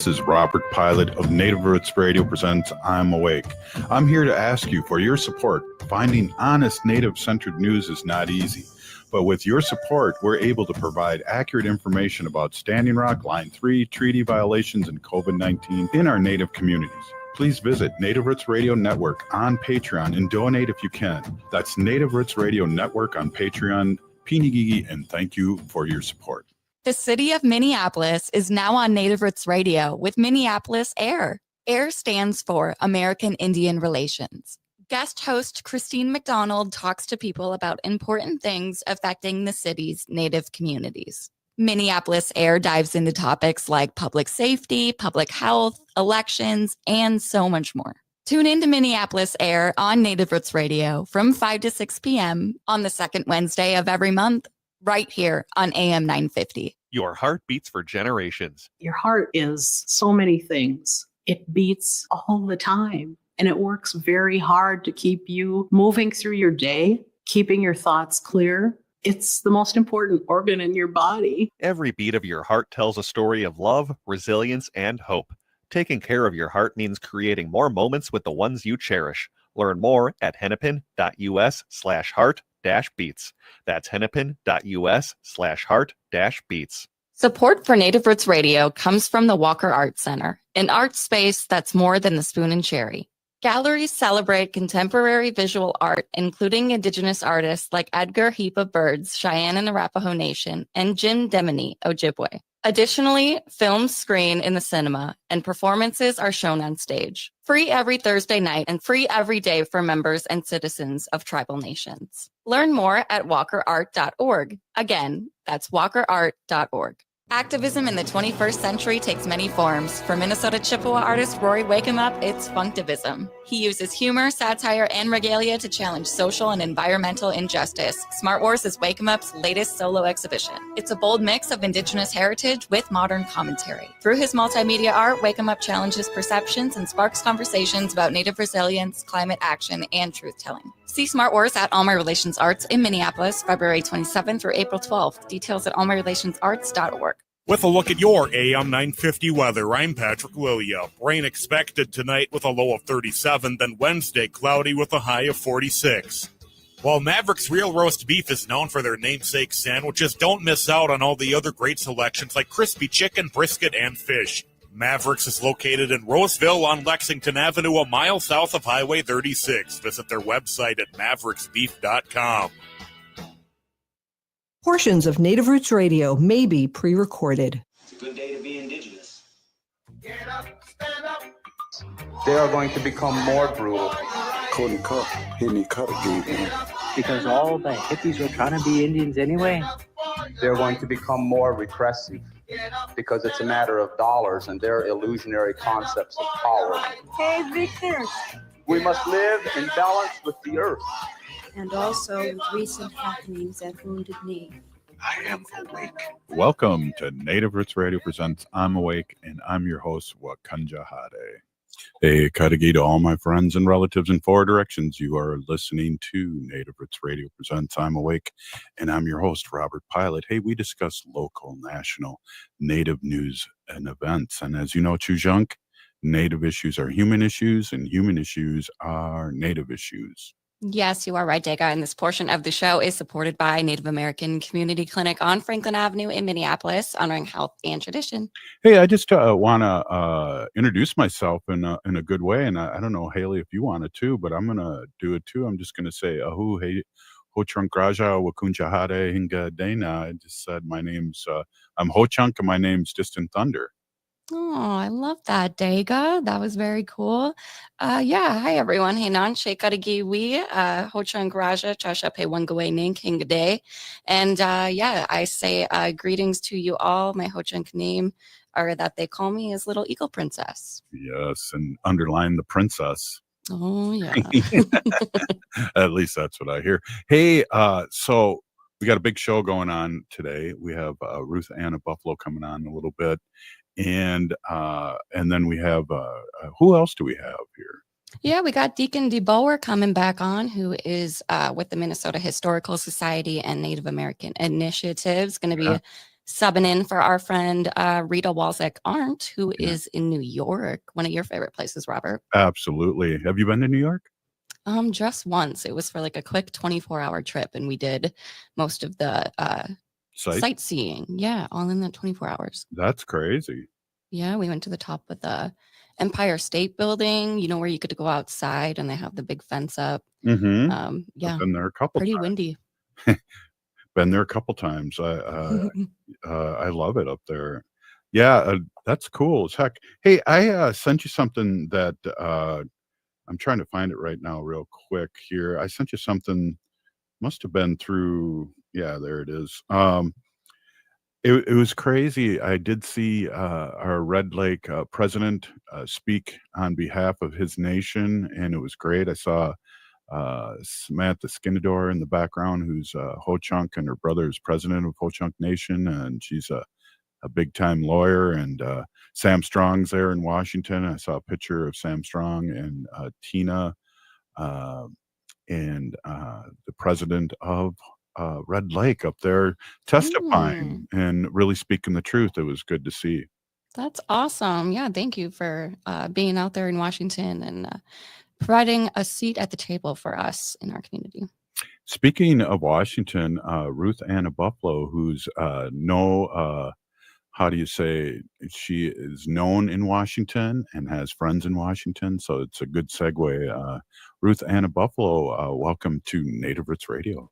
This is Robert Pilot of Native Roots Radio presents I'm Awake. I'm here to ask you for your support. Finding honest Native-centered news is not easy, but with your support, we're able to provide accurate information about Standing Rock, Line 3, treaty violations, and COVID-19 in our Native communities. Please visit Native Roots Radio Network on Patreon and donate if you can. That's Native Roots Radio Network on Patreon. Pinigigi, and thank you for your support. The city of Minneapolis is now on Native Roots Radio with Minneapolis AIR. AIR stands for American Indian Relations. Guest host Christine McDonald talks to people about important things affecting the city's Native communities. Minneapolis AIR dives into topics like public safety, public health, elections, and so much more. Tune in to Minneapolis AIR on Native Roots Radio from 5 to 6 p.m. on the second Wednesday of every month, right here on AM 950. Your heart beats for generations. Your heart is so many things. It beats all the time, and it works very hard to keep you moving through your day, keeping your thoughts clear. It's the most important organ in your body. Every beat of your heart tells a story of love, resilience, and hope. Taking care of your heart means creating more moments with the ones you cherish. Learn more at hennepin.us/heart-beats. That's hennepin.us/heart-beats. Support for Native Roots Radio comes from the Walker Arts Center, an art space that's more than the spoon and cherry. Galleries celebrate contemporary visual art, including Indigenous artists like Edgar Heap of Birds, Cheyenne and Arapaho Nation, and Jim Demini, Ojibwe. Additionally, films screen in the cinema and performances are shown on stage. Free every Thursday night and free every day for members and citizens of tribal nations. Learn more at walkerart.org. Again, that's walkerart.org. Activism in the 21st century takes many forms. For Minnesota Chippewa artist Rory Wakeup, it's Funktivism. He uses humor, satire, and regalia to challenge social and environmental injustice. Smart Wars is Wakeup's latest solo exhibition. It's a bold mix of Indigenous heritage with modern commentary. Through his multimedia art, Wakeup challenges perceptions and sparks conversations about Native resilience, climate action, and truth-telling. See Smart Wars at All My Relations Arts in Minneapolis, February 27th through April 12th. Details at allmyrelationsarts.org. With a look at your AM 950 weather, I'm Patrick Willia. Rain expected tonight with a low of 37, then Wednesday cloudy with a high of 46. While Maverick's Real Roast Beef is known for their namesake sandwiches, don't miss out on all the other great selections like crispy chicken, brisket, and fish. Mavericks is located in Roseville on Lexington Avenue, a mile south of Highway 36. Visit their website at mavericksbeef.com. Portions of Native Roots Radio may be pre-recorded. It's a good day to be Indigenous. Get up, stand up. They are going to become more brutal. Couldn't cut, any cut again. Because all the hippies were trying to be Indians anyway. They're going to become more repressive because it's a matter of dollars and their illusionary concepts of power. Hey, Victor. We must live in balance with the earth. And also with recent happenings at Wounded Knee. I am awake. Welcome to Native Roots Radio presents I'm Awake, and I'm your host, Wakanja Hade. Hey, Kadagi to all my friends and relatives in four directions. You are listening to Native Roots Radio presents I'm Awake, and I'm your host, Robert Pilot. Hey, we discuss local, national, Native news and events. And as you know, Chujunk, Native issues are human issues, and human issues are Native issues. Yes, you are right, Dega. And this portion of the show is supported by Native American Community Clinic on Franklin Avenue in Minneapolis, honoring health and tradition. Hey, I just want to introduce myself in a good way. And I don't know, Haley, if you want it too, but I'm going to do it too. I'm just going to say, Ahu, hey, Ho Chunk Raja, Wakuncha Hade, Hinga Dana. I just said my name's, I'm Ho Chunk and my name's Distant Thunder. Oh, I love that, Dega. That was very cool. Yeah, hi everyone. Hey nan, Shekarigi we, Hochang Raja, Chasha Pe Wangawe Ning King Day. And yeah, I say greetings to you all. My Hochang name are that they call me is Little Eagle Princess. Yes, and underline the princess. Oh, yeah. At least that's what I hear. Hey, so we got a big show going on today. We have Ruth Anna Buffalo coming on in a little bit. And then we have, who else do we have here? Yeah, we got Deacon DeBoer coming back on, who is with the Minnesota Historical Society and Native American Initiatives. Going to be subbing in for our friend Rita Walzek-Arndt, who Yeah. is in New York, one of your favorite places, Robert. Absolutely. Have you been to New York? Just once. It was for like a quick 24-hour trip, and we did most of the sightseeing. Yeah, all in the 24 hours. That's crazy. Yeah, we went to the top of the Empire State Building, you know, where you get to go outside and they have the big fence up. Mm-hmm. Yeah, I've been there a couple pretty times. windy. Been there a couple times. I love it up there. Yeah, that's cool as heck. Hey, I sent you something that I'm trying to find it right now real quick here. I sent you something, must have been through, yeah, there it is. It was crazy. I did see our Red Lake president speak on behalf of his nation, and it was great. I saw Samantha Skinador in the background, who's Ho-Chunk, and her brother is president of Ho-Chunk Nation, and she's a big-time lawyer. And Sam Strong's there in Washington. I saw a picture of Sam Strong and Tina uh, and the president of Red Lake up there testifying and really speaking the truth. It was good to see. That's awesome. Yeah, thank you for being out there in Washington and providing a seat at the table for us in our community. Speaking of Washington, Ruth Anna Buffalo, who's how do you say, she is known in Washington and has friends in Washington, so it's a good segue. Ruth Anna Buffalo, welcome to Native Roots Radio.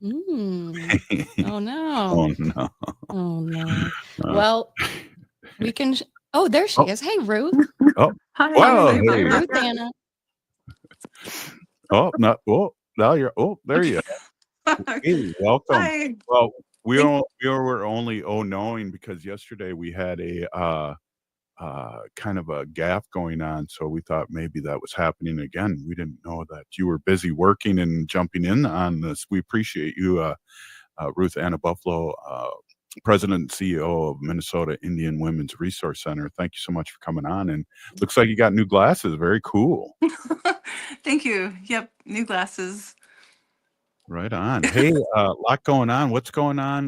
Oh no. Oh no. Oh no. Well, we can. Oh, there she is. Hey, Ruth. Oh, Hi. wow. Hey, Hey. Ruth Anna. Oh, no. Oh, now you're. Oh, there you are. Hey, welcome. Hi. Well, we were only knowing because yesterday we had a kind of a gaffe going on, so we thought maybe that was happening again. We didn't know that you were busy working and jumping in on this. We appreciate you, Ruth Anna Buffalo, President and CEO of Minnesota Indian Women's Resource Center. Thank you so much for coming on. And looks like you got new glasses. Very cool. Thank you. Yep, new glasses. Right on. Hey, lot going on. What's going on?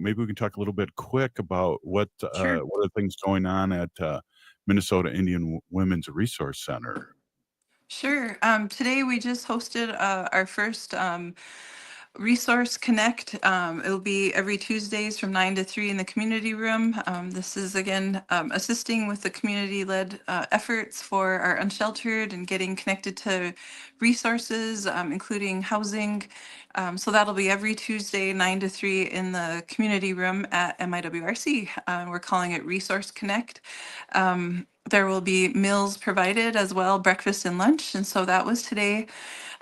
Maybe we can talk a little bit quick about what Sure. what are things going on at Minnesota Indian Women's Resource Center. Sure. Today we just hosted our first Resource Connect. It'll be every Tuesdays from 9 to 3 in the community room. This is, again, assisting with the community-led efforts for our unsheltered and getting connected to resources, including housing. So that'll be every Tuesday, 9 to 3 in the community room at MIWRC. We're calling it Resource Connect. There will be meals provided as well, breakfast and lunch. And so that was today.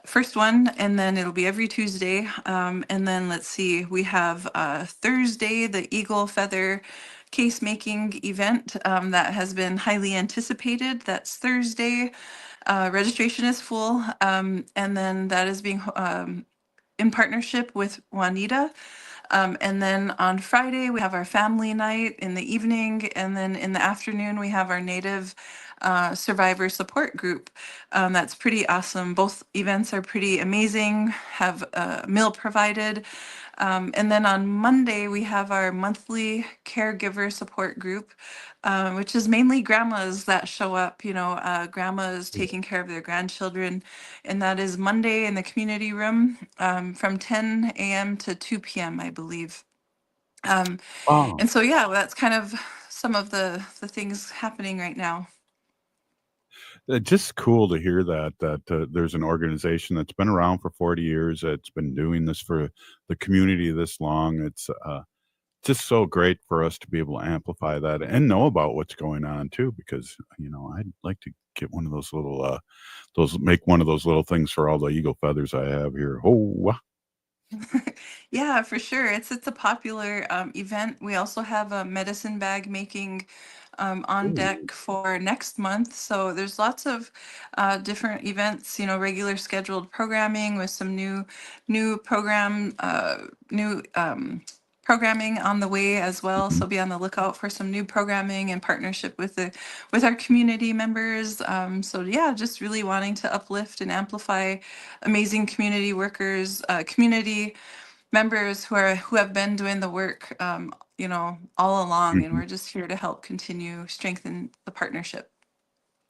First one, and then it'll be every Tuesday. And then let's see, we have Thursday, the Eagle Feather case making event that has been highly anticipated. That's Thursday. Registration is full. And then that is being in partnership with Juanita. And then on Friday, we have our family night in the evening. And then in the afternoon, we have our Native survivor support group. That's pretty awesome. Both events are pretty amazing, have a meal provided. And then on Monday, we have our monthly caregiver support group, which is mainly grandmas that show up, grandmas taking care of their grandchildren. And that is Monday in the community room from 10 a.m. to 2 p.m., I believe. Wow. And so, yeah, that's kind of some of the things happening right now. Just cool to hear that there's an organization that's been around for 40 years. It's been doing this for the community this long. It's just so great for us to be able to amplify that and know about what's going on too, because I'd like to get one of those little make one of those little things for all the eagle feathers I have here. Oh, Yeah, for sure. It's a popular event. We also have a medicine bag making on deck for next month. So there's lots of different events, regular scheduled programming with some new program, new programming on the way as well. So be on the lookout for some new programming in partnership with our community members. So yeah, just really wanting to uplift and amplify amazing community workers, community members who have been doing the work, all along, and we're just here to help continue strengthen the partnership.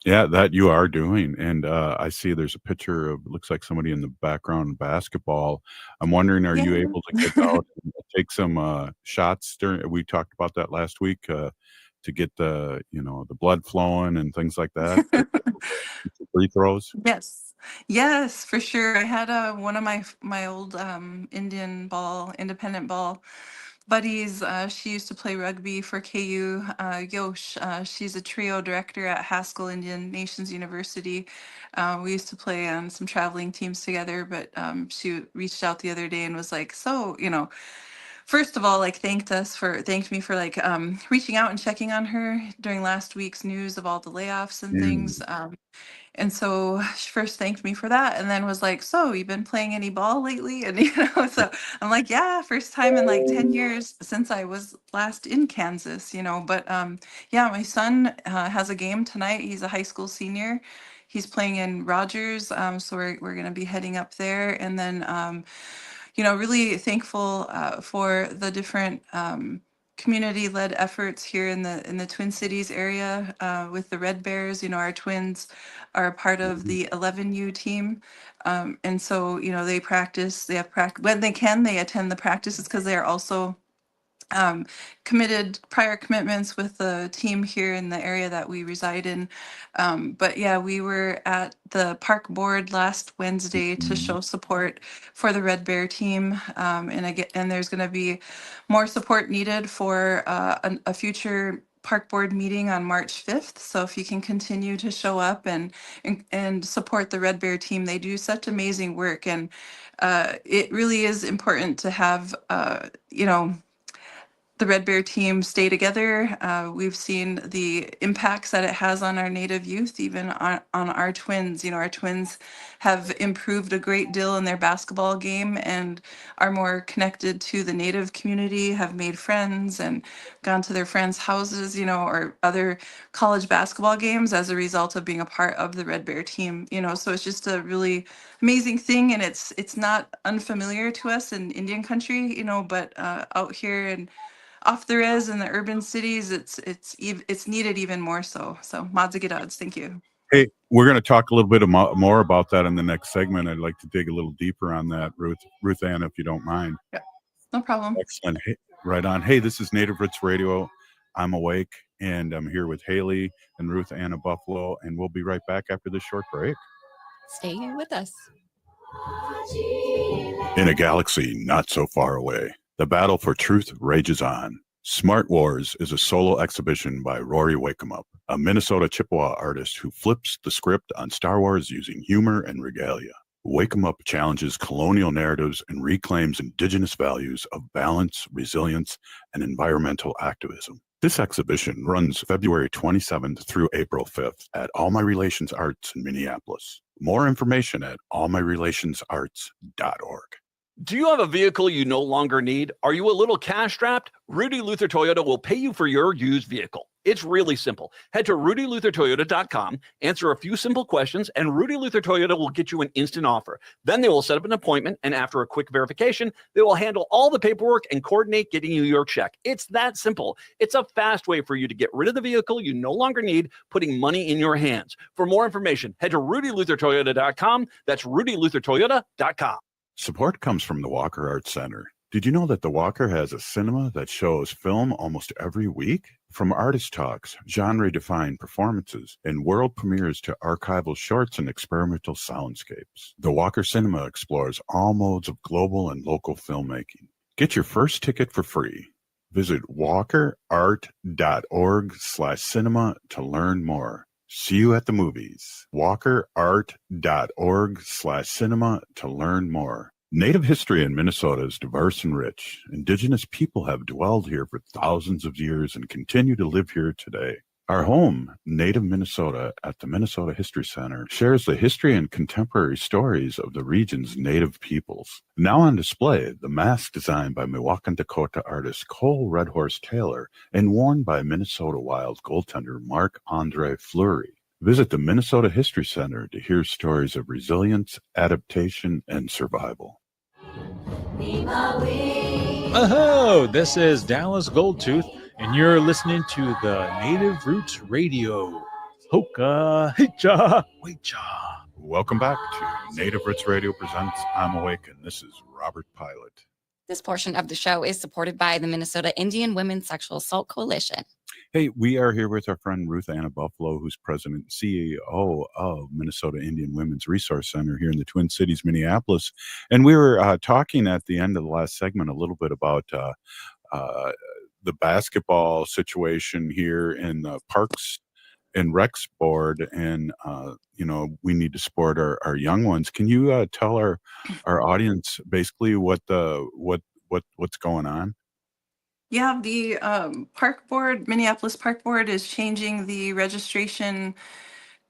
Yeah, that you are doing. And I see there's a picture of, looks like somebody in the background basketball. I'm wondering, are you able to get out and take some shots during, we talked about that last week, to get the blood flowing and things like that? Free throws? Yes, for sure. I had one of my old independent ball buddies. She used to play rugby for KU. Yosh, she's a trio director at Haskell Indian Nations University. We used to play on some traveling teams together, but she reached out the other day and was like, so, first of all, like thanked me for like reaching out and checking on her during last week's news of all the layoffs and things. And so she first thanked me for that, and then was like, so you've been playing any ball lately? And so I'm like, yeah, first time in like 10 years since I was last in Kansas, but yeah, my son has a game tonight. He's a high school senior. He's playing in Rogers, so we're going to be heading up there. And then really thankful for the different community-led efforts here in the Twin Cities area with the Red Bears. Our twins are a part of the 11U team, and so they practice. They have practice when they can. They attend the practices because they are also committed prior commitments with the team here in the area that we reside in. But yeah, we were at the park board last Wednesday to show support for the Red Bear team. And there's going to be more support needed for a future park board meeting on March 5th. So if you can continue to show up and support the Red Bear team, they do such amazing work. And it really is important to have, the Red Bear team stay together. We've seen the impacts that it has on our Native youth, even on our twins. Our twins have improved a great deal in their basketball game and are more connected to the Native community, have made friends and gone to their friends' houses, or other college basketball games as a result of being a part of the Red Bear team. So it's just a really amazing thing, and it's not unfamiliar to us in Indian country, but out here and off the res in the urban cities, it's needed even more so. So Madzigidads, thank you. Hey, we're going to talk a little bit more about that in the next segment. I'd like to dig a little deeper on that, Ruth Anna, if you don't mind. Yeah, no problem. Excellent. Hey, right on. Hey, this is Native Roots Radio. I'm Awake, and I'm here with Haley and Ruth Anna Buffalo, and we'll be right back after this short break. Stay with us. In a galaxy not so far away, the battle for truth rages on. Smart Wars is a solo exhibition by Rory Wakemup, a Minnesota Chippewa artist who flips the script on Star Wars using humor and regalia. Wakemup challenges colonial narratives and reclaims indigenous values of balance, resilience, and environmental activism. This exhibition runs February 27th through April 5th at All My Relations Arts in Minneapolis. More information at allmyrelationsarts.org. Do you have a vehicle you no longer need? Are you a little cash strapped? Rudy Luther Toyota will pay you for your used vehicle. It's really simple. Head to rudyluthertoyota.com, answer a few simple questions, and Rudy Luther Toyota will get you an instant offer. Then they will set up an appointment, and after a quick verification, they will handle all the paperwork and coordinate getting you your check. It's that simple. It's a fast way for you to get rid of the vehicle you no longer need, putting money in your hands. For more information, head to rudyluthertoyota.com. That's rudyluthertoyota.com. Support comes from the Walker Arts Center. Did you know that the Walker has a cinema that shows film almost every week? From artist talks, genre-defined performances, and world premieres to archival shorts and experimental soundscapes, the Walker Cinema explores all modes of global and local filmmaking. Get your first ticket for free. Visit walkerart.org/cinema to learn more. See you at the movies. walkerart.org/cinema to learn more. Native history in Minnesota is diverse and rich. Indigenous people have dwelled here for thousands of years and continue to live here today. Our home, Native Minnesota, at the Minnesota History Center, shares the history and contemporary stories of the region's Native peoples. Now on display, the mask designed by Milwaukee, Dakota artist Cole Redhorse Taylor and worn by Minnesota Wild goaltender Marc-Andre Fleury. Visit the Minnesota History Center to hear stories of resilience, adaptation, and survival. Oh, this is Dallas Goldtooth, and you're listening to the Native Roots Radio. Hoka, hicha, wecha. Welcome back to Native Roots Radio presents I'm Awake, and this is Robert Pilot. This portion of the show is supported by the Minnesota Indian Women's Sexual Assault Coalition. Hey, we are here with our friend Ruth Anna Buffalo, who's president and CEO of Minnesota Indian Women's Resource Center here in the Twin Cities, Minneapolis. And we were talking at the end of the last segment a little bit about the basketball situation here in the Parks and Recs board, and we need to support our young ones. Can you tell our audience basically what's going on? Yeah, the park board, Minneapolis Park Board, is changing the registration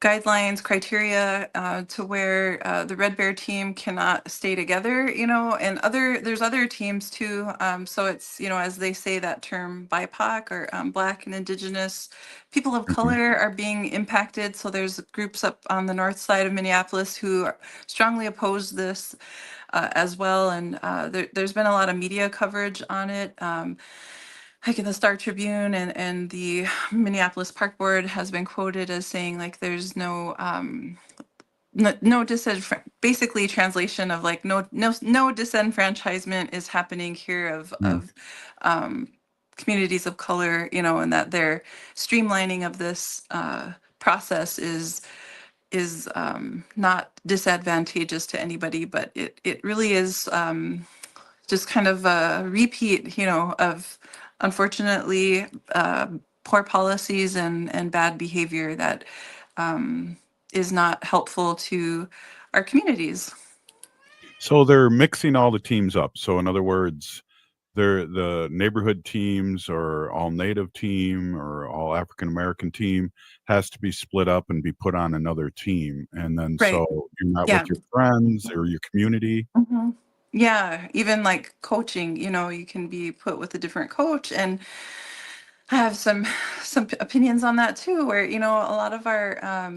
guidelines, criteria to where the Red Bear team cannot stay together, and there's other teams too. So it's, as they say that term, BIPOC or Black and Indigenous people of color are being impacted. So there's groups up on the north side of Minneapolis who strongly oppose this as well. And there's been a lot of media coverage on it. Like in the Star Tribune and the Minneapolis Park Board has been quoted as saying like there's no basically translation of like no disenfranchisement is happening here of communities of color, and that their streamlining of this process is not disadvantageous to anybody, but it really is just kind of a repeat, of unfortunately poor policies and bad behavior that is not helpful to our communities. So they're mixing all the teams up. So in other words, the neighborhood teams or all Native team or all African American team has to be split up and be put on another team. And then Right. So you're not with your friends or your community. Mm-hmm. Yeah, even like coaching, you can be put with a different coach, and I have some opinions on that too, where a lot of our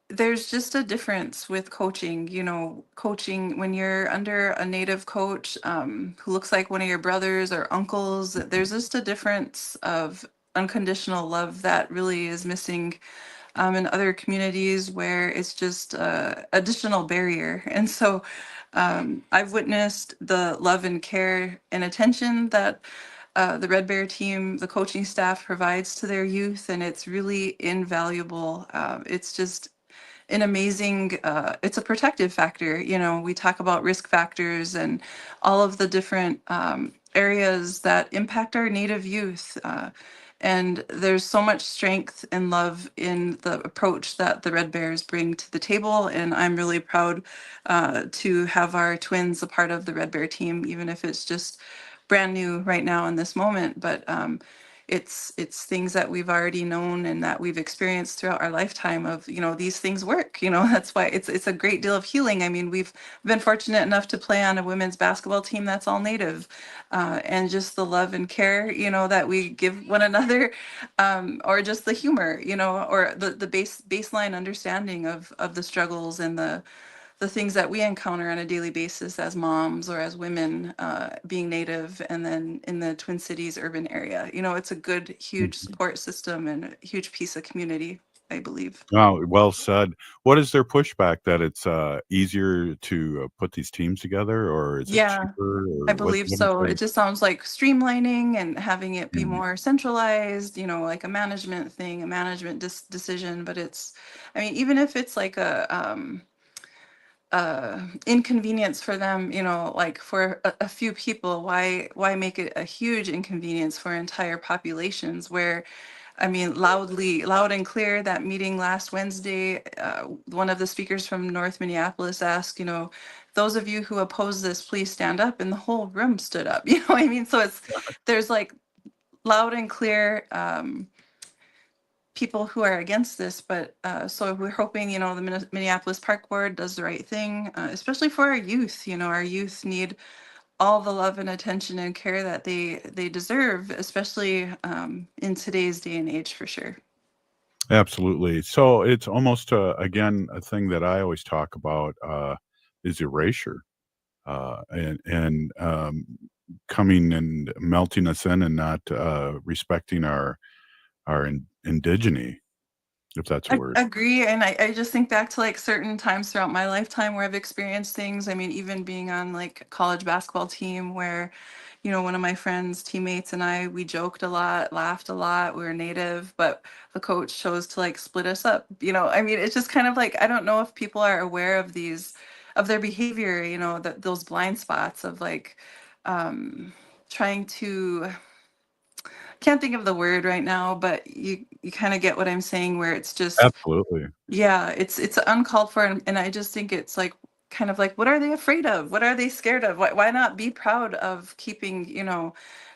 there's just a difference with coaching. Coaching when you're under a Native coach who looks like one of your brothers or uncles, there's just a difference of unconditional love that really is missing in other communities where it's just additional barrier. And so I've witnessed the love and care and attention that the Red Bear team, the coaching staff provides to their youth, and it's really invaluable. It's just an amazing, it's a protective factor. We talk about risk factors and all of the different areas that impact our Native youth. And there's so much strength and love in the approach that the Red Bears bring to the table. And I'm really proud to have our twins a part of the Red Bear team, even if it's just brand new right now in this moment. But it's things that we've already known and that we've experienced throughout our lifetime of, these things work. That's why it's a great deal of healing. I mean, we've been fortunate enough to play on a women's basketball team that's all Native, and just the love and care, that we give one another, or just the humor, or the baseline understanding of the struggles and the things that we encounter on a daily basis as moms or as women being Native, and then in the Twin Cities urban area. It's a good, huge support system and a huge piece of community, I believe. Oh, well said. What is their pushback, that it's easier to put these teams together, or is it cheaper? Or I believe so. It just sounds like streamlining and having it be more centralized, like a management thing, a management decision. But even if it's like a inconvenience for them, like for a few people, why make it a huge inconvenience for entire populations? Where, loud and clear, that meeting last Wednesday, one of the speakers from North Minneapolis asked, those of you who oppose this, please stand up, and the whole room stood up. So there's like loud and clear people who are against this, but so we're hoping, the Minneapolis Park Board does the right thing, especially for our youth. Our youth need all the love and attention and care that they deserve, especially in today's day and age, for sure. Absolutely. So it's almost again a thing that I always talk about is erasure, and coming and melting us in and not respecting our indigeny, if that's a word. Agree. And I just think back to like certain times throughout my lifetime where I've experienced things. I mean, even being on like a college basketball team where, one of my friends, teammates and we joked a lot, laughed a lot. We were native, but the coach chose to like split us up. I mean, it's just kind of like, I don't know if people are aware of of their behavior, those blind spots of like trying to, can't think of the word right now, but you kind of get what I'm saying, where it's just, Absolutely. yeah, it's uncalled for. And I just think it's like, kind of like, what are they afraid of? What are they scared of? Why not be proud of keeping,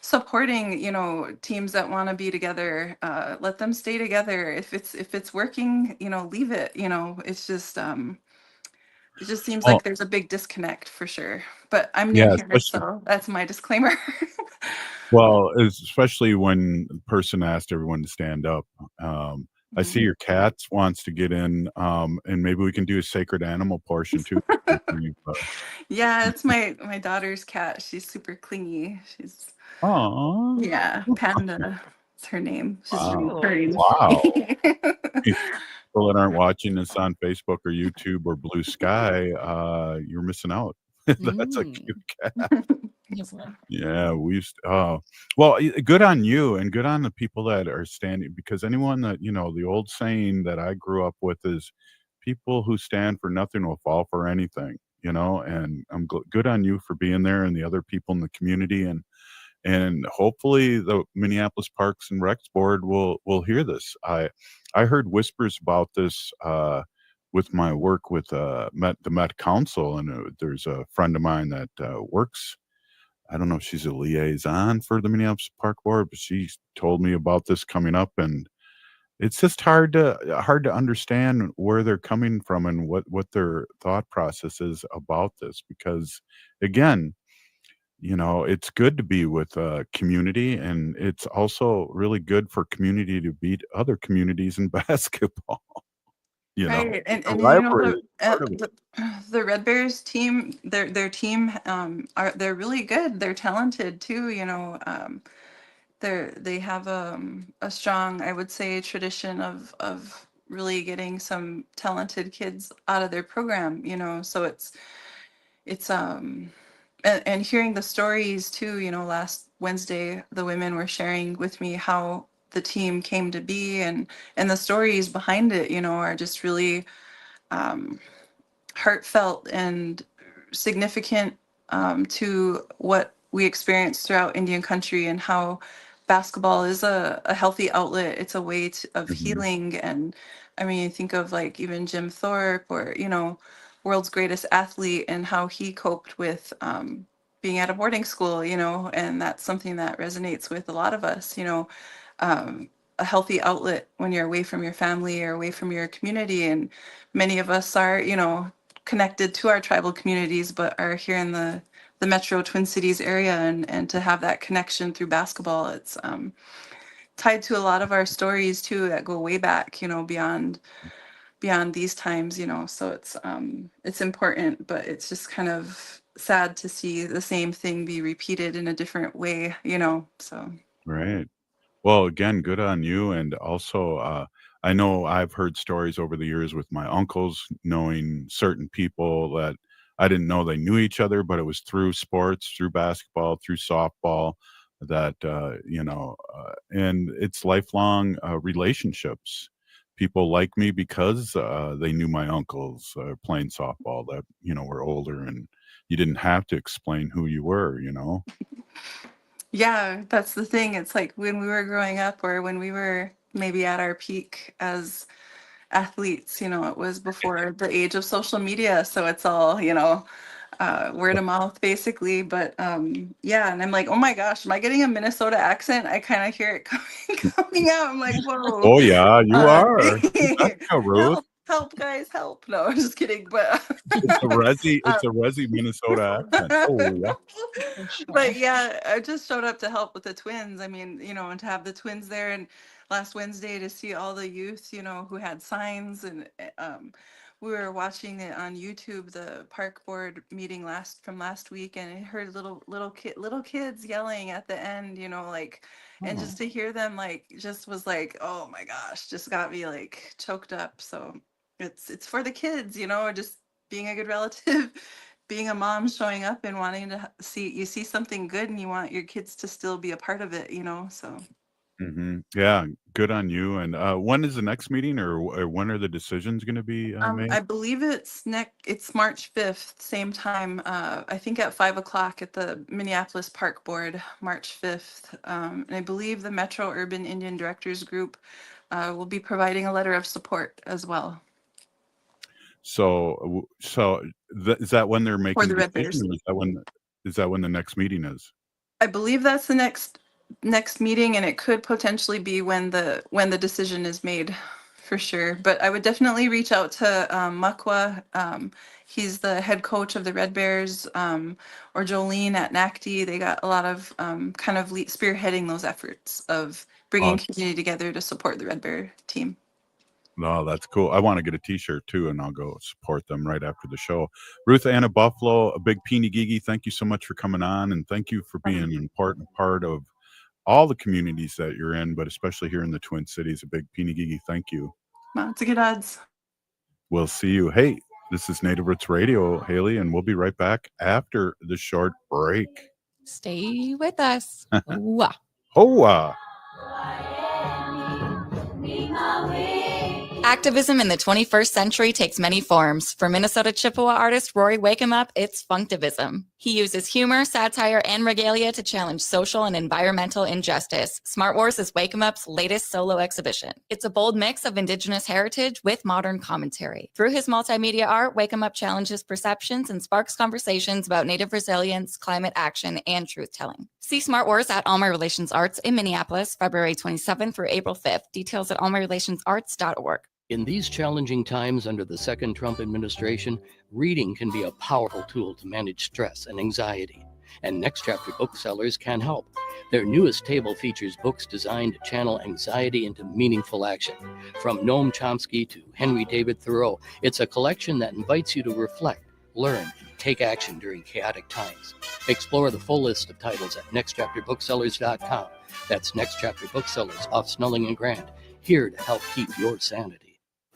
supporting, teams that want to be together, let them stay together. If it's working, leave it, it's just, it just seems Well, like there's a big disconnect for sure, but I'm new yeah, here, especially so that's my disclaimer. well, especially when the person asked everyone to stand up. I see your cats wants to get in, and maybe we can do a sacred animal portion too. Yeah, it's my daughter's cat. She's super clingy. She's Aw. yeah, Panda. It's her name. She's really Wow. pretty. Wow. People that aren't watching this on Facebook or YouTube or Blue Sky, you're missing out. That's a cute cat. Yeah, we used well, good on you and good on the people that are standing because anyone that, the old saying that I grew up with is people who stand for nothing will fall for anything, and I'm good on you for being there and the other people in the community and hopefully the Minneapolis Parks and Recs Board will hear this. I heard whispers about this with my work with the Met Council, and there's a friend of mine that works. I don't know if she's a liaison for the Minneapolis Park Board, but she told me about this coming up, and it's just hard to understand where they're coming from and what their thought process is about this because, again, it's good to be with community, and it's also really good for community to beat other communities in basketball. Right, and The the, rivalry is part of it. the Red Bears team, their team they're really good. They're talented too. They have a strong, I would say, tradition of really getting some talented kids out of their program. So it's and hearing the stories too. Last Wednesday the women were sharing with me how the team came to be, and the stories behind it are just really heartfelt and significant to what we experience throughout Indian country, and how basketball is a healthy outlet. It's a way of healing. And I mean, you think of like even Jim Thorpe, or world's greatest athlete, and how he coped with being at a boarding school, and that's something that resonates with a lot of us. A healthy outlet when you're away from your family or away from your community. And many of us are connected to our tribal communities, but are here in the Metro Twin Cities area, and to have that connection through basketball, it's tied to a lot of our stories too that go way back, beyond these times, so it's important, but it's just kind of sad to see the same thing be repeated in a different way, so. Right. Well, again, good on you, and also, I know I've heard stories over the years with my uncles knowing certain people that I didn't know they knew each other, but it was through sports, through basketball, through softball that, and it's lifelong relationships. People like me because they knew my uncles playing softball that, were older, and you didn't have to explain who you were. Yeah, that's the thing. It's like when we were growing up, or when we were maybe at our peak as athletes, it was before the age of social media. So it's all, word of mouth basically. But yeah, and I'm like, oh my gosh, am I getting a Minnesota accent? I kind of hear it coming out. I'm like, whoa. Oh yeah, you are. Ruth. Help, guys, help. No, I'm just kidding. But It's a Resi Minnesota accent. Oh yeah. But yeah, I just showed up to help with the twins. I mean, and to have the twins there, and last Wednesday to see all the youth, who had signs, and we were watching it on YouTube, the park board meeting from last week, and I heard little kids yelling at the end, and just to hear them just was like, oh my gosh, just got me choked up. So it's for the kids, just being a good relative. Being a mom, showing up and wanting to see something good, and you want your kids to still be a part of it, so. Yeah, good on you. And when is the next meeting, or when are the decisions going to be made? I believe it's March 5th, same time, I think at 5:00 at the Minneapolis Park Board, March 5th. And I believe the Metro Urban Indian Directors Group will be providing a letter of support as well. So is that when they're making the Red decision, or is that when the next meeting is? I believe that's the next meeting, and it could potentially be when the decision is made, for sure. But I would definitely reach out to Mukwa. He's the head coach of the Red Bears, or Jolene at NACD. They got a lot of kind of spearheading those efforts of bringing community together to support the Red Bear team. No, that's cool. I want to get a t-shirt too, and I'll go support them right after the show. Ruth Anna Buffalo, a big Peeny Gigi, thank you so much for coming on, and thank you for being an important part of all the communities that you're in, but especially here in the Twin Cities. A big Peeny Gigi, thank you. It's a good odds. We'll see you. Hey, this is Native Roots Radio, Haley, and we'll be right back after the short break. Stay with us. Hoa. Hoa. Activism in the 21st century takes many forms. For Minnesota Chippewa artist Rory Wakeup, it's Funktivism. He uses humor, satire, and regalia to challenge social and environmental injustice. Smart Wars is Wakeup's latest solo exhibition. It's a bold mix of Indigenous heritage with modern commentary. Through his multimedia art, Wakeup challenges perceptions and sparks conversations about Native resilience, climate action, and truth-telling. See Smart Wars at All My Relations Arts in Minneapolis, February 27th through April 5th. Details at allmyrelationsarts.org. In these challenging times under the second Trump administration, reading can be a powerful tool to manage stress and anxiety, and Next Chapter booksellers can help. Their newest table features books designed to channel anxiety into meaningful action. From Noam Chomsky to Henry David Thoreau, it's a collection that invites you to reflect, learn, and take action during chaotic times. Explore the full list of titles at nextchapterbooksellers.com. That's Next Chapter Booksellers off Snelling and Grand, here to help keep your sanity.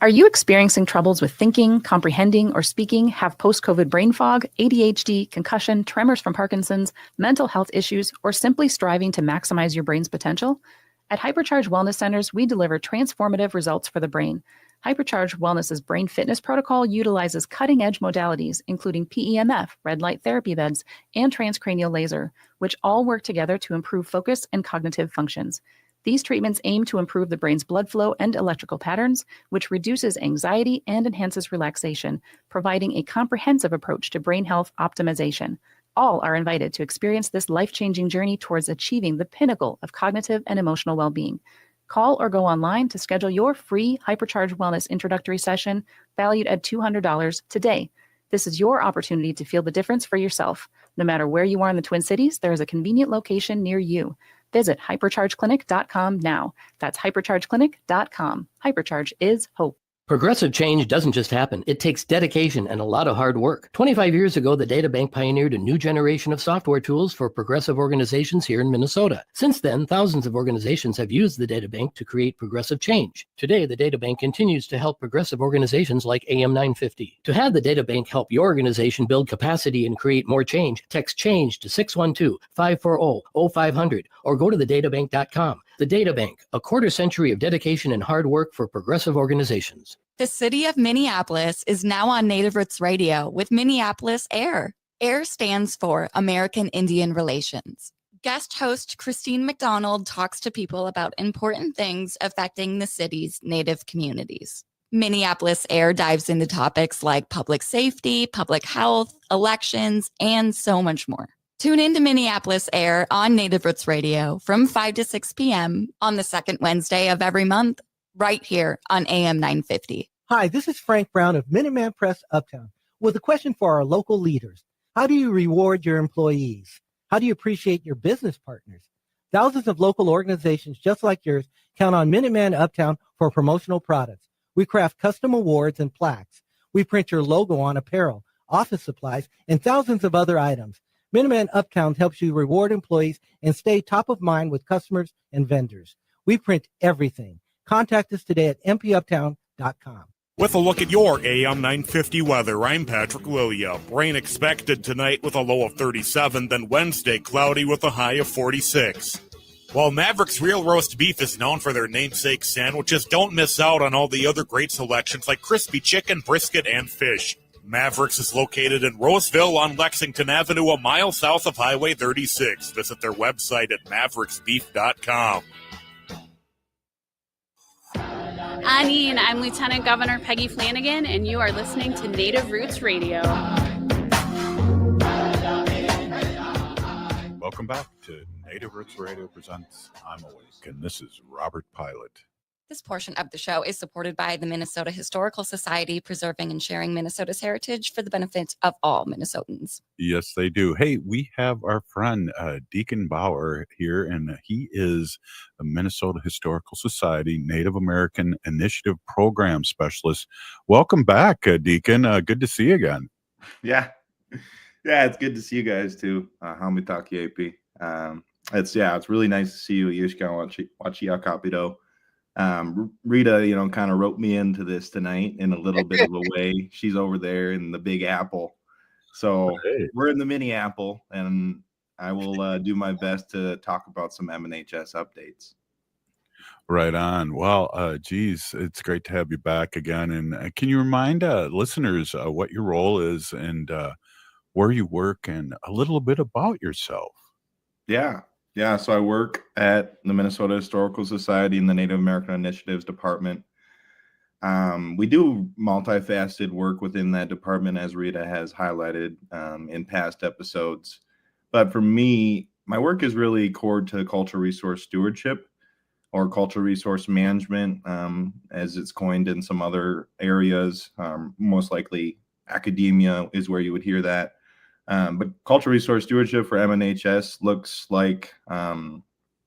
Are you experiencing troubles with thinking, comprehending, or speaking, have post-COVID brain fog, ADHD, concussion, tremors from Parkinson's, mental health issues, or simply striving to maximize your brain's potential? At Hypercharge Wellness Centers, we deliver transformative results for the brain. Hypercharge Wellness's brain fitness protocol utilizes cutting-edge modalities, including PEMF, red light therapy beds, and transcranial laser, which all work together to improve focus and cognitive functions. These treatments aim to improve the brain's blood flow and electrical patterns, which reduces anxiety and enhances relaxation, providing a comprehensive approach to brain health optimization. All are invited to experience this life-changing journey towards achieving the pinnacle of cognitive and emotional well-being. Call or go online to schedule your free Hypercharge Wellness introductory session, valued at $200 today. This is your opportunity to feel the difference for yourself. No matter where you are in the Twin Cities, there is a convenient location near you. Visit hyperchargeclinic.com now. That's hyperchargeclinic.com. Hypercharge is hope. Progressive change doesn't just happen. It takes dedication and a lot of hard work. 25 years ago, the DataBank pioneered a new generation of software tools for progressive organizations here in Minnesota. Since then, thousands of organizations have used the DataBank to create progressive change. Today, the DataBank continues to help progressive organizations like AM 950. To have the DataBank help your organization build capacity and create more change, text CHANGE to 612-540-0500 or go to thedatabank.com. The DataBank, a quarter century of dedication and hard work for progressive organizations. The city of Minneapolis is now on Native Roots Radio with Minneapolis AIR. AIR stands for American Indian Relations. Guest host Christine McDonald talks to people about important things affecting the city's Native communities. Minneapolis Air dives into topics like public safety, public health, elections, and so much more. Tune in to Minneapolis Air on Native Roots Radio from 5 to 6 p.m. on the second Wednesday of every month, right here on AM 950. Hi, this is Frank Brown of Minuteman Press Uptown with a question for our local leaders. How do you reward your employees? How do you appreciate your business partners? Thousands of local organizations just like yours count on Minuteman Uptown for promotional products. We craft custom awards and plaques. We print your logo on apparel, office supplies, and thousands of other items. Minuteman Uptown helps you reward employees and stay top of mind with customers and vendors. We print everything. Contact us today at mpuptown.com. With a look at your AM 950 weather, I'm Patrick Lilia. Rain expected tonight with a low of 37, then Wednesday cloudy with a high of 46. While Maverick's Real Roast Beef is known for their namesake sandwiches, don't miss out on all the other great selections like crispy chicken, brisket, and fish. Mavericks is located in Roseville on Lexington Avenue, a mile south of Highway 36. Visit their website at mavericksbeef.com. Anine, I'm Lieutenant Governor Peggy Flanagan, and you are listening to Native Roots Radio. Welcome back to Native Roots Radio presents I'm Awake, and this is Robert Pilot. This portion of the show is supported by the Minnesota Historical Society, preserving and sharing Minnesota's heritage for the benefit of all Minnesotans. Yes, they do. Hey, we have our friend Deacon DeBoer here, and he is the Minnesota Historical Society Native American Initiative Program Specialist. Welcome back, Deacon. Good to see you again. Yeah, it's good to see you guys too. Hamitaki AP. It's really nice to see you. Yishka Kapido. Rita, kind of wrote me into this tonight in a little bit of a way. She's over there in the Big Apple. So we're in the Mini Apple, and I will do my best to talk about some MNHS updates. Right on. Well, geez, it's great to have you back again. And can you remind listeners what your role is and where you work and a little bit about yourself? Yeah, so I work at the Minnesota Historical Society in the Native American Initiatives Department. We do multifaceted work within that department, as Rita has highlighted in past episodes. But for me, my work is really core to cultural resource stewardship or cultural resource management, as it's coined in some other areas. Most likely academia is where you would hear that. But cultural resource stewardship for MNHS looks like a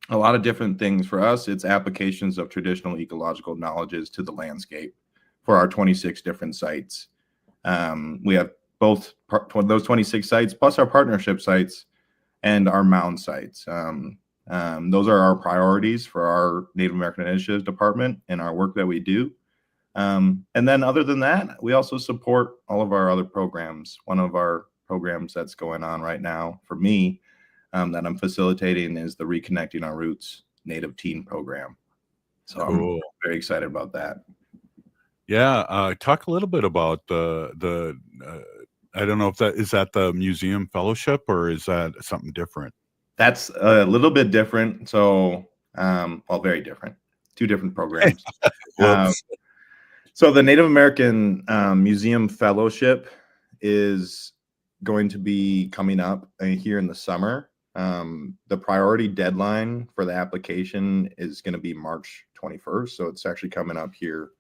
lot of different things. For us, it's applications of traditional ecological knowledges to the landscape for our 26 different sites. We have both those 26 sites plus our partnership sites and our mound sites. Those are our priorities for our Native American Initiatives Department and our work that we do. And then other than that, we also support all of our other programs. One of our programs that's going on right now for me that I'm facilitating is the Reconnecting Our Roots Native Teen Program. So cool. I'm very excited about that. Yeah, talk a little bit about the I don't know if that is that the Museum Fellowship or is that something different? That's a little bit different. So, very different. Two different programs. So the Native American Museum Fellowship is going to be coming up here in the summer. The priority deadline for the application is going to be March 21st. So it's actually coming up here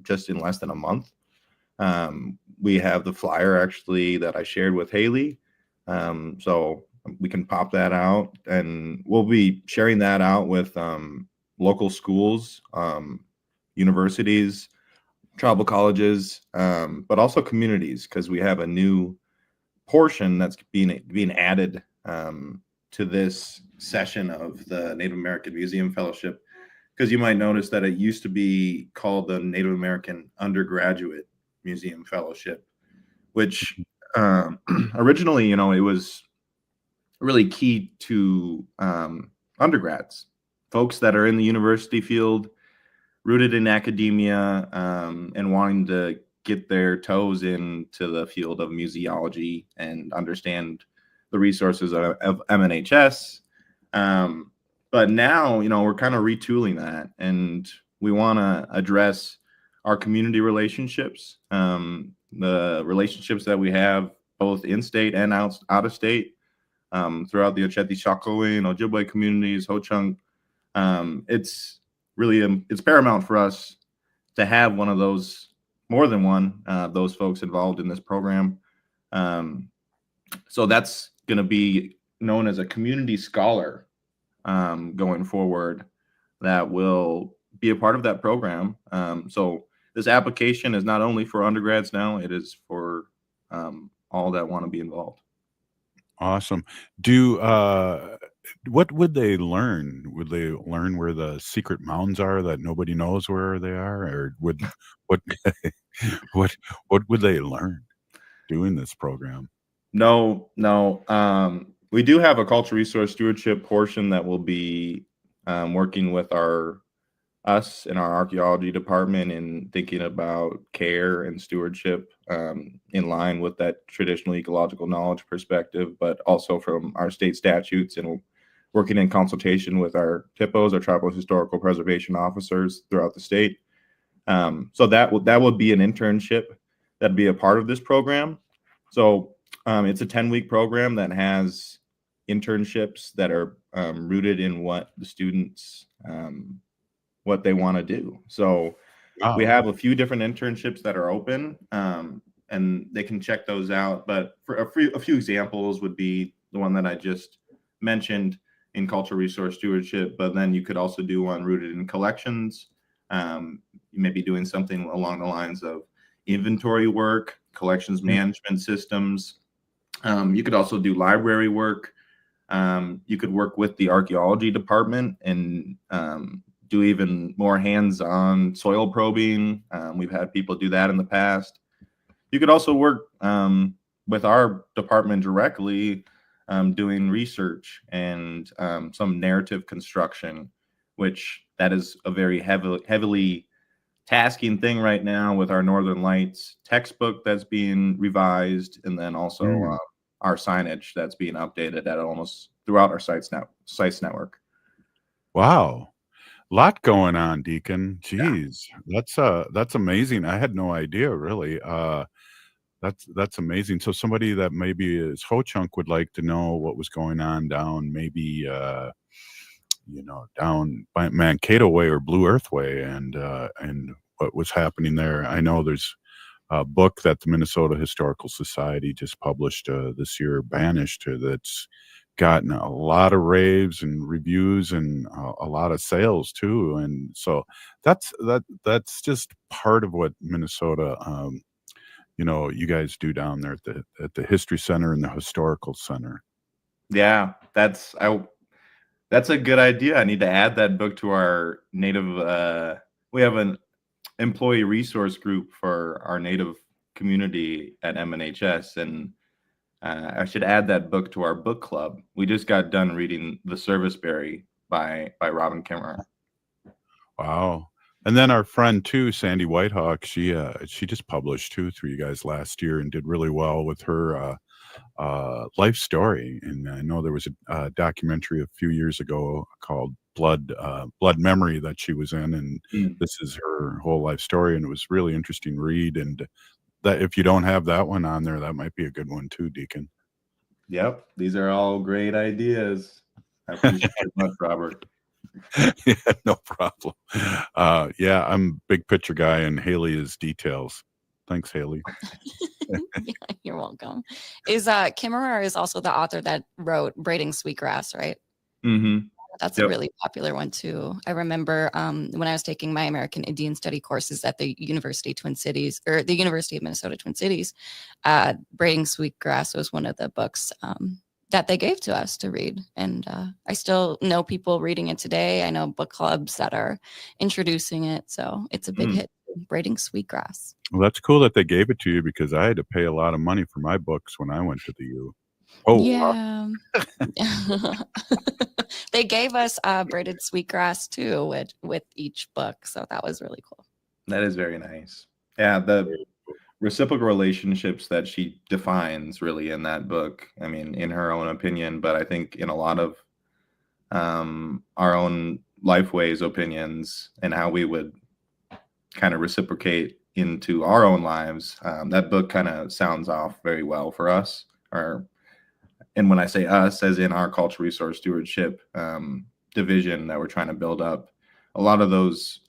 just in less than a month. We have the flyer actually that I shared with Haley. So we can pop that out and we'll be sharing that out with local schools, universities, tribal colleges, but also communities, because we have a new portion that's being added to this session of the Native American Museum Fellowship, because you might notice that it used to be called the Native American Undergraduate Museum Fellowship, which originally, it was really key to undergrads, folks that are in the university field, rooted in academia, and wanting to get their toes into the field of museology and understand the resources of MNHS. But now, we're kind of retooling that, and we want to address our community relationships, the relationships that we have both in state and out of state, throughout the Ocheti Shakwe and Ojibwe communities, Ho-Chunk. It's really it's paramount for us to have one of those, more than one, those folks involved in this program. So that's going to be known as a community scholar going forward that will be a part of that program. So this application is not only for undergrads now, it is for all that want to be involved. Awesome. What would they learn? Would they learn where the secret mounds are that nobody knows where they are, or what what would they learn doing this program? No. We do have a cultural resource stewardship portion that will be working with us in our archaeology department in thinking about care and stewardship in line with that traditional ecological knowledge perspective, but also from our state statutes and working in consultation with our THPOs, our tribal historical preservation officers throughout the state. So that would be an internship that'd be a part of this program. So it's a 10-week program that has internships that are rooted in what the students what they want to do. So we have a few different internships that are open, and they can check those out. But for a few examples would be the one that I just mentioned in cultural resource stewardship, but then you could also do one rooted in collections. You may be doing something along the lines of inventory work, collections management systems. You could also do library work. You could work with the archaeology department and do even more hands-on soil probing. We've had people do that in the past. You could also work with our department directly, doing research and some narrative construction, which that is a very heavily tasking thing right now with our Northern Lights textbook that's being revised, and then also our signage that's being updated at almost throughout our sites network. Wow. Lot going on, Deacon. Jeez, that's amazing. I had no idea, really. That's amazing. So somebody that maybe is Ho-Chunk would like to know what was going on down maybe down by Mankato Way or Blue Earth Way, and what was happening there. I know there's a book that the Minnesota Historical Society just published this year, Banished, that's gotten a lot of raves and reviews and a lot of sales too. And so that's just part of what Minnesota, you guys do down there at the History Center and the Historical Center. Yeah, that's a good idea. I need to add that book to our Native. We have an employee resource group for our Native community at MNHS, and I should add that book to our book club. We just got done reading The Serviceberry by Robin Kimmerer. Wow. And then our friend too, Sandy Whitehawk, she just published 2 through you guys last year and did really well with her life story. And I know there was a documentary a few years ago called Blood Memory that she was in, and this is her whole life story, and it was really interesting read. And that if you don't have that one on there, that might be a good one too, Deacon. Yep, these are all great ideas. I appreciate it much, Robert. Yeah, no problem. Yeah, I'm a big picture guy, and Haley is details. Thanks, Haley. Yeah, you're welcome. Kimmerer is also the author that wrote Braiding Sweetgrass, right? Mm-hmm. That's a really popular one too. I remember when I was taking my American Indian Study courses at the University of Minnesota Twin Cities, Braiding Sweetgrass was one of the books that they gave to us to read. And I still know people reading it today. I know book clubs that are introducing it. So it's a big hit, Braiding Sweetgrass. Well, that's cool that they gave it to you, because I had to pay a lot of money for my books when I went to the U. Oh, yeah. They gave us braided sweetgrass too with each book. So that was really cool. That is very nice. Yeah, the reciprocal relationships that she defines really in that book. I mean, in her own opinion, but I think in a lot of our own Lifeways opinions and how we would kind of reciprocate into our own lives. That book kind of sounds off very well for us. And when I say us, as in our cultural resource stewardship division that we're trying to build up, a lot of those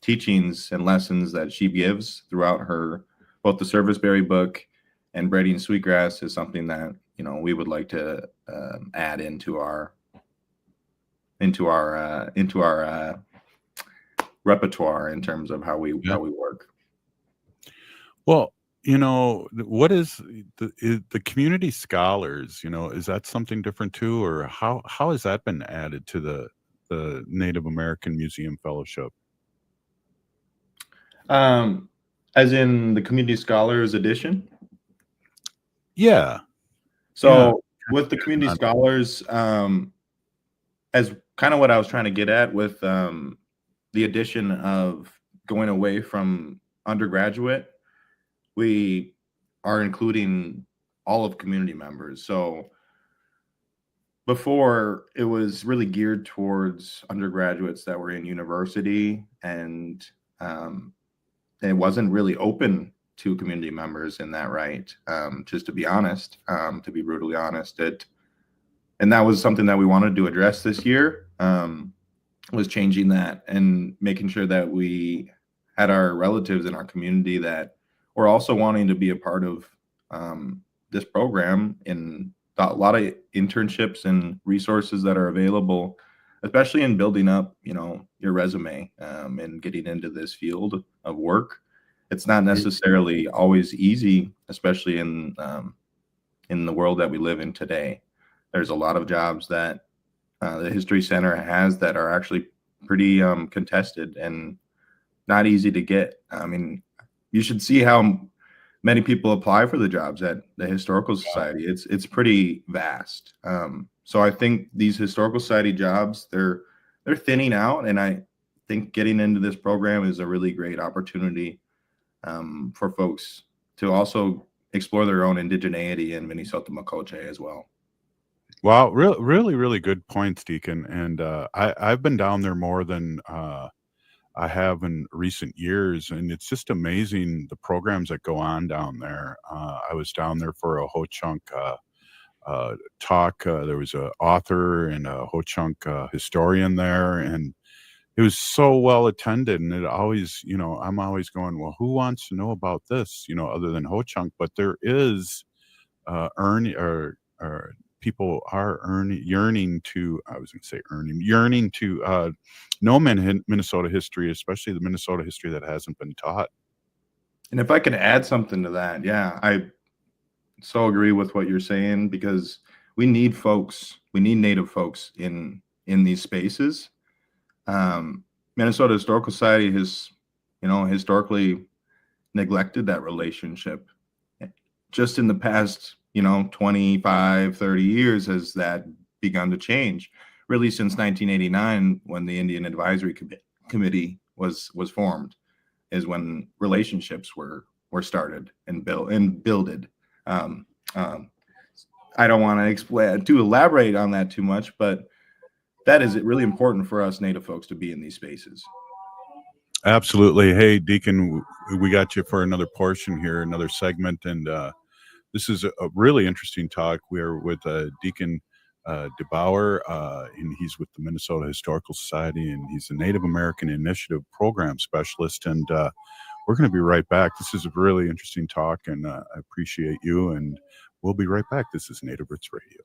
teachings and lessons that she gives throughout her, both the Serviceberry book and Braiding Sweetgrass, is something that, you know, we would like to add into our repertoire in terms of how we work. Well, you know, what is the community scholars? You know, is that something different too, or how has that been added to the Native American Museum Fellowship? As in the community scholars edition? Yeah. So with the community scholars, as kind of what I was trying to get at with the addition of going away from undergraduate, we are including all of community members. So before, it was really geared towards undergraduates that were in university, and it wasn't really open to community members in that right. Just to be honest, to be brutally honest, and that was something that we wanted to address this year, was changing that and making sure that we had our relatives in our community that were also wanting to be a part of this program, in a lot of internships and resources that are available, especially in building up, you know, your resume and getting into this field of work. It's not necessarily always easy, especially in the world that we live in today. There's a lot of jobs that the History Center has that are actually pretty contested and not easy to get. I mean, you should see how many people apply for the jobs at the Historical Society. It's pretty vast. So I think these Historical Society jobs, they're thinning out, and I think getting into this program is a really great opportunity for folks to also explore their own indigeneity in Minnesota Makoche as well. Wow, really good points, Deacon. And I've been down there more than I have in recent years, and it's just amazing the programs that go on down there. I was down there for a Ho-Chunk talk. There was an author and a Ho-Chunk historian there, and it was so well attended. And it always, you know, I'm always going, well, who wants to know about this, you know, other than Ho-Chunk? But there is people are yearning to know Minnesota history, especially the Minnesota history that hasn't been taught. And if I could add something to that, yeah, I so agree with what you're saying, because we need Native folks in these spaces. Minnesota Historical Society has, you know, historically neglected that relationship. Just in the past, you know, 25, 30 years has that begun to change. Really, since 1989, when the Indian Advisory Committee was formed, is when relationships were started and builded. I don't want to elaborate on that too much, but that is really important for us Native folks to be in these spaces. Absolutely. Hey, Deacon, we got you for another portion here, another segment, and this is a really interesting talk. We're with Deacon DeBoer, and he's with the Minnesota Historical Society, and he's the Native American Initiative Program Specialist. And we're going to be right back. This is a really interesting talk, and I appreciate you, and we'll be right back. This is Native Roots Radio.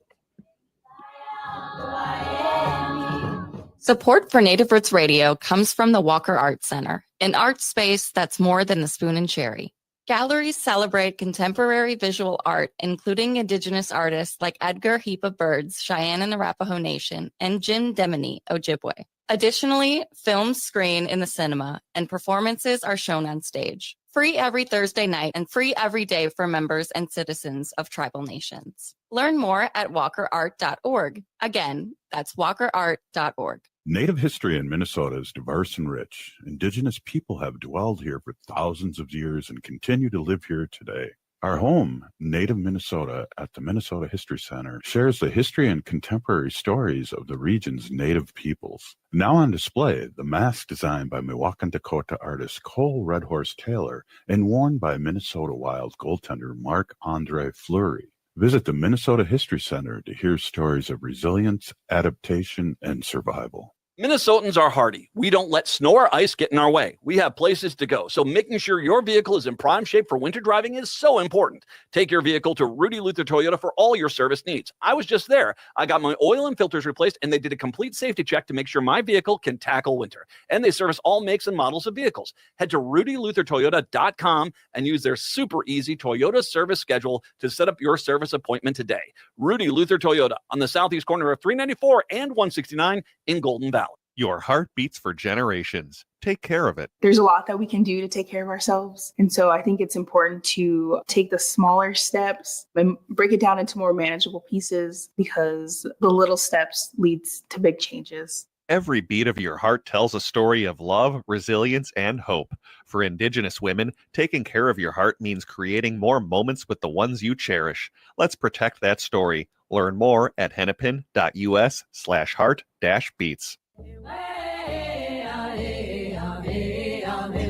Support for Native Roots Radio comes from the Walker Art Center, an art space that's more than the spoon and cherry. Galleries celebrate contemporary visual art, including Indigenous artists like Edgar Heap of Birds, Cheyenne and Arapaho Nation, and Jim Demini, Ojibwe. Additionally, films screen in the cinema, and performances are shown on stage. Free every Thursday night and free every day for members and citizens of tribal nations. Learn more at walkerart.org. Again, that's walkerart.org. Native history in Minnesota is diverse and rich. Indigenous people have dwelled here for thousands of years and continue to live here today. Our home, Native Minnesota, at the Minnesota History Center, shares the history and contemporary stories of the region's Native peoples. Now on display, the mask designed by Milwaukee, Dakota artist Cole Red Horse Taylor and worn by Minnesota Wild goaltender Marc-Andre Fleury. Visit the Minnesota History Center to hear stories of resilience, adaptation, and survival. Minnesotans are hardy. We don't let snow or ice get in our way. We have places to go. So making sure your vehicle is in prime shape for winter driving is so important. Take your vehicle to Rudy Luther Toyota for all your service needs. I was just there. I got my oil and filters replaced, and they did a complete safety check to make sure my vehicle can tackle winter. And they service all makes and models of vehicles. Head to rudyluthertoyota.com and use their super easy Toyota service schedule to set up your service appointment today. Rudy Luther Toyota on the southeast corner of 394 and 169 in Golden Valley. Your heart beats for generations. Take care of it. There's a lot that we can do to take care of ourselves. And so I think it's important to take the smaller steps and break it down into more manageable pieces, because the little steps leads to big changes. Every beat of your heart tells a story of love, resilience, and hope. For Indigenous women, taking care of your heart means creating more moments with the ones you cherish. Let's protect that story. Learn more at hennepin.us/heart-beats.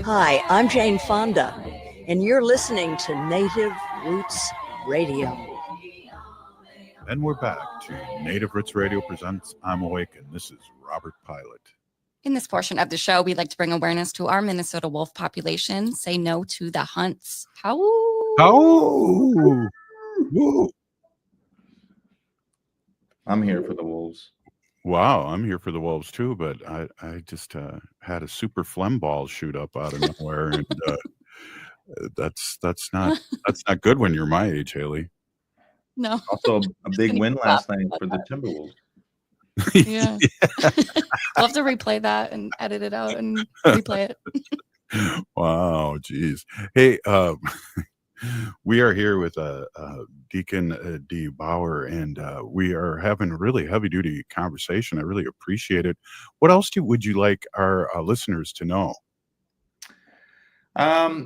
Hi, I'm Jane Fonda, and you're listening to Native Roots Radio. And we're back to Native Roots Radio presents I'm Awake, and this is Robert Pilot. In this portion of the show, we'd like to bring awareness to our Minnesota wolf population. Say no to the hunts. How? Oh! Woo. I'm here for the wolves. Wow, I'm here for the wolves too, but I just had a super phlegm ball shoot up out of nowhere, and that's not good when you're my age, Haley. No. Also, a big win last night for the Timberwolves. Yeah. I'll have to replay that and edit it out and replay it. Wow, geez. Hey, we are here with Deacon DeBoer, and we are having a really heavy-duty conversation. I really appreciate it. What else would you like our listeners to know?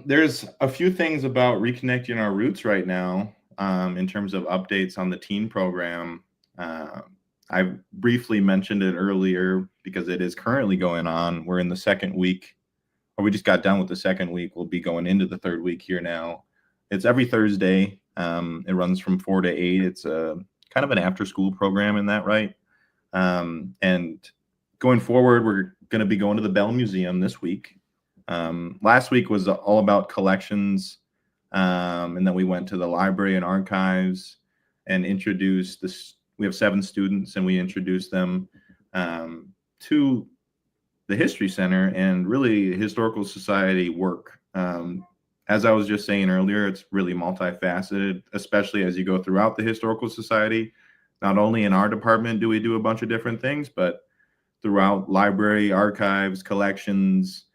There's a few things about reconnecting our roots right now in terms of updates on the teen program. I briefly mentioned it earlier because it is currently going on. We're in the second week, or we just got done with the second week. We'll be going into the third week here now. It's every Thursday. It runs from 4 to 8. It's a kind of an after-school program in that, right? And going forward, we're going to be going to the Bell Museum this week. Last week was all about collections, and then we went to the library and archives and introduced this. We have 7 students, and we introduced them to the History Center and really Historical Society work. As I was just saying earlier, it's really multifaceted, especially as you go throughout the Historical Society. Not only in our department do we do a bunch of different things, but throughout library, archives, collections,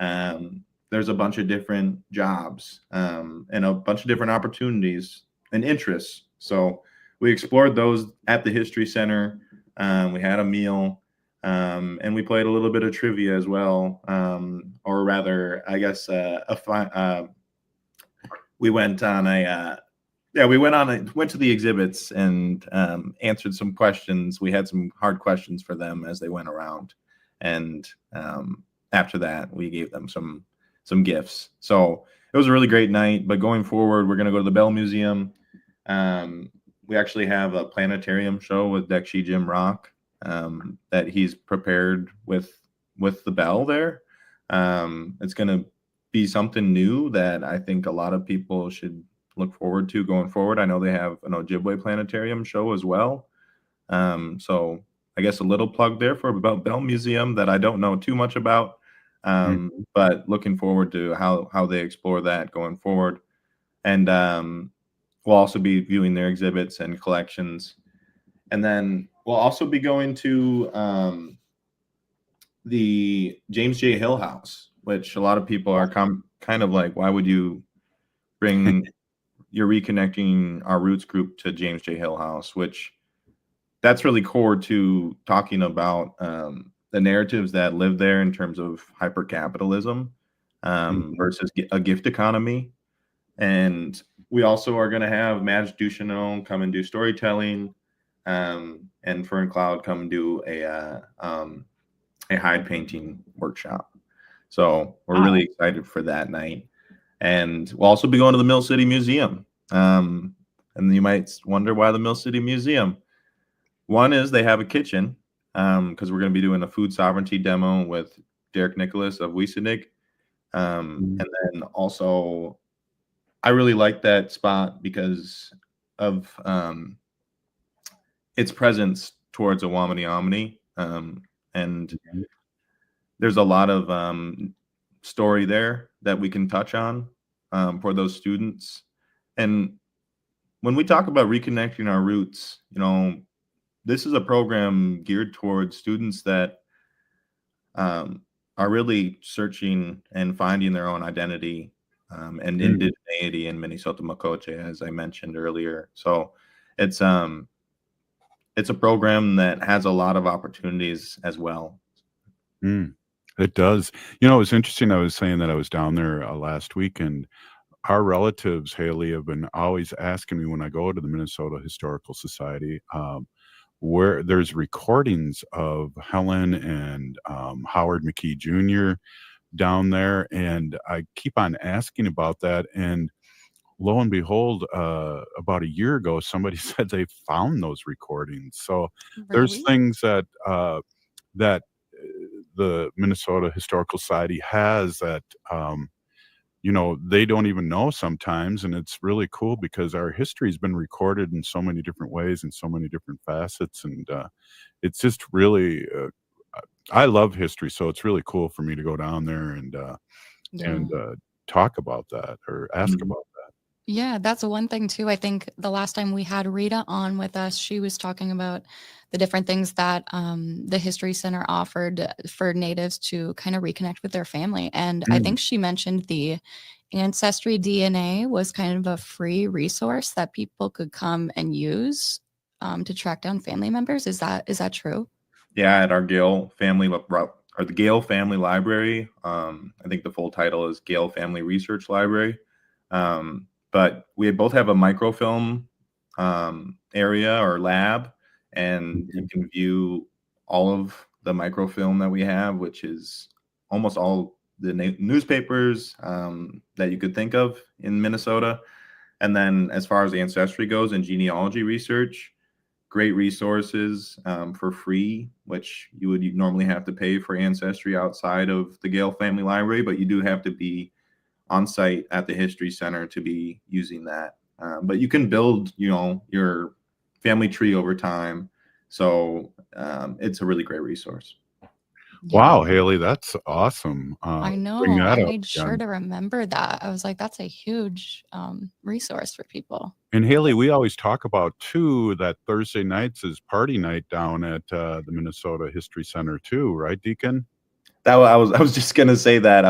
there's a bunch of different jobs and a bunch of different opportunities and interests. So we explored those at the History Center. We had a meal, and we played a little bit of trivia as well, or rather, I guess, we went on went to the exhibits and answered some questions. We had some hard questions for them as they went around, and after that, we gave them some gifts. So it was a really great night. But going forward, we're going to go to the Bell Museum. We actually have a planetarium show with Dekshi Jim Rock that he's prepared with the Bell there. It's going to be something new that I think a lot of people should look forward to going forward. I know they have an Ojibwe planetarium show as well. So I guess a little plug there for about Bell Museum that I don't know too much about, but looking forward to how they explore that going forward. And we'll also be viewing their exhibits and collections. And then we'll also be going to the James J. Hill House, which a lot of people are kind of like, why would you bring you're reconnecting our roots group to James J. Hill House, which that's really core to talking about the narratives that live there in terms of hypercapitalism versus a gift economy. And we also are going to have Madge Ducheneau come and do storytelling, and Fern Cloud come and do a hide painting workshop. So we're really excited for that night. And we'll also be going to the Mill City Museum. And you might wonder why the Mill City Museum. One is they have a kitchen, because we're going to be doing a food sovereignty demo with Derek Nicholas of Wiesenig. And then also, I really like that spot because of its presence towards Awamity Omni. And there's a lot of story there that we can touch on for those students. And when we talk about reconnecting our roots, this is a program geared towards students that are really searching and finding their own identity and indigeneity in Minnesota Makoche, as I mentioned earlier. So it's a program that has a lot of opportunities as well. It does. It was interesting. I was saying that I was down there last week, and our relatives, Haley, have been always asking me when I go to the Minnesota Historical Society, where there's recordings of Helen and Howard McKee Jr. down there. And I keep on asking about that. And lo and behold, about a year ago, somebody said they found those recordings. So there's things that the Minnesota Historical Society has that, they don't even know sometimes. And it's really cool because our history has been recorded in so many different ways and so many different facets. And it's just really, I love history. So it's really cool for me to go down there and talk about that or ask about that. Yeah, that's one thing too. I think the last time we had Rita on with us, she was talking about the different things that the History Center offered for Natives to kind of reconnect with their family. And I think she mentioned the Ancestry DNA was kind of a free resource that people could come and use to track down family members. Is that true? Yeah, at our Gale Family or the Gale Family Library. I think the full title is Gale Family Research Library. But we both have a microfilm area or lab, and you can view all of the microfilm that we have, which is almost all the newspapers that you could think of in Minnesota. And then as far as ancestry goes and genealogy research, great resources for free, which you would normally have to pay for ancestry outside of the Gale Family Library, but you do have to be on site at the History Center to be using that. But you can build, your family tree over time. So it's a really great resource. Wow, Haley, that's awesome. I know. I made sure to remember that. I was like, that's a huge resource for people. And Haley, we always talk about too that Thursday nights is party night down at the Minnesota History Center too, right, Deacon? I was just gonna say that.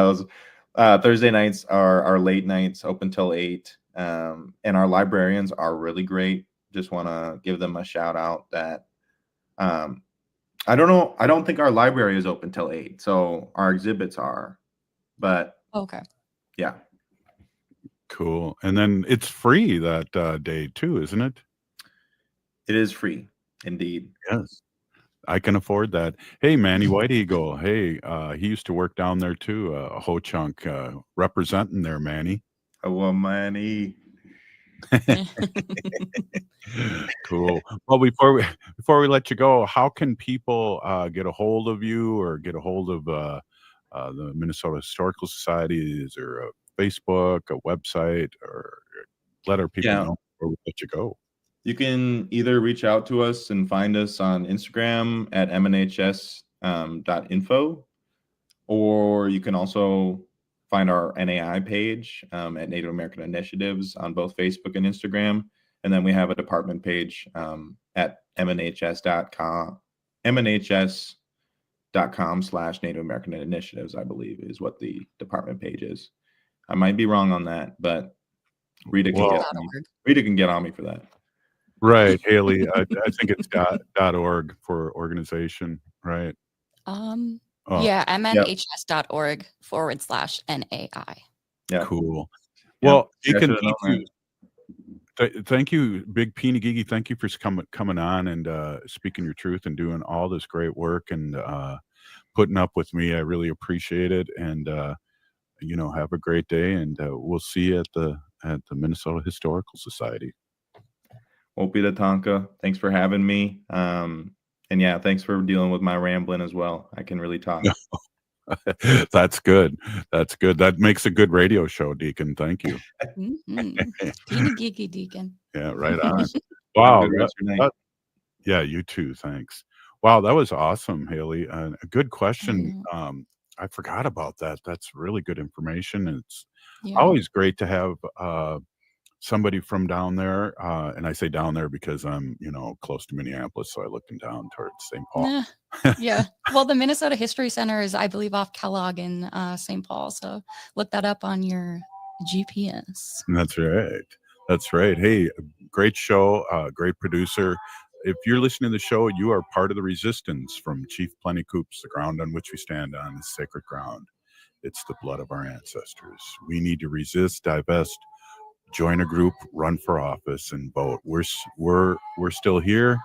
Thursday nights are late nights, open till 8, and our librarians are really great. Just want to give them a shout out that I don't think our library is open till 8, so our exhibits are, but okay, yeah, cool. And then it's free that day too, isn't it? It is free, indeed. Yes, I can afford that. Hey, Manny White Eagle. Hey, he used to work down there too. Ho Chunk representing there, Manny. Oh, Manny. Cool. Well, before we let you go, how can people get a hold of you or get a hold of the Minnesota Historical Society? Is there a Facebook, a website, or let our people know before we let you go? You can either reach out to us and find us on Instagram at MNHS.info, or you can also find our NAI page at Native American Initiatives on both Facebook and Instagram. And then we have a department page at MNHS.com. MNHS.com/Native American Initiatives, I believe, is what the department page is. I might be wrong on that, but Rita can get on me for that. Right, Haley. I think it's .org for organization, right? Yeah, MNHS.org/NAI. Yeah. Cool. Well, I should Deacon, have known thank that. you. Thank you, Big Peeny Gigi. Thank you for coming on and speaking your truth and doing all this great work and putting up with me. I really appreciate it. And have a great day. And we'll see you at the Minnesota Historical Society. Opie Tonka, thanks for having me. And yeah, thanks for dealing with my rambling as well. I can really talk. That's good. That's good. That makes a good radio show, Deacon. Thank you. Peeny Geeky Deacon. Yeah, right on. Have a Wow. good rest of your night. Yeah, you too. Thanks. Wow, that was awesome, Haley. A good question. I forgot about that. That's really good information. It's Yeah. always great to have somebody from down there. And I say down there because I'm, close to Minneapolis, so I look down towards St. Paul. Yeah. Well, the Minnesota History Center is, I believe, off Kellogg in St. Paul. So look that up on your GPS. That's right. That's right. Hey, great show, great producer. If you're listening to the show, you are part of the resistance from Chief Plenty Coops. The ground on which we stand on is sacred ground. It's the blood of our ancestors. We need to resist, divest, join a group, run for office, and vote. We're still here.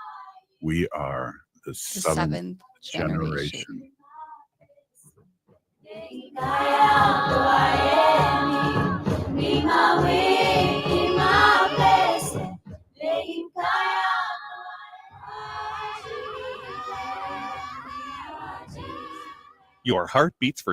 We are the seventh generation. Your heart beats for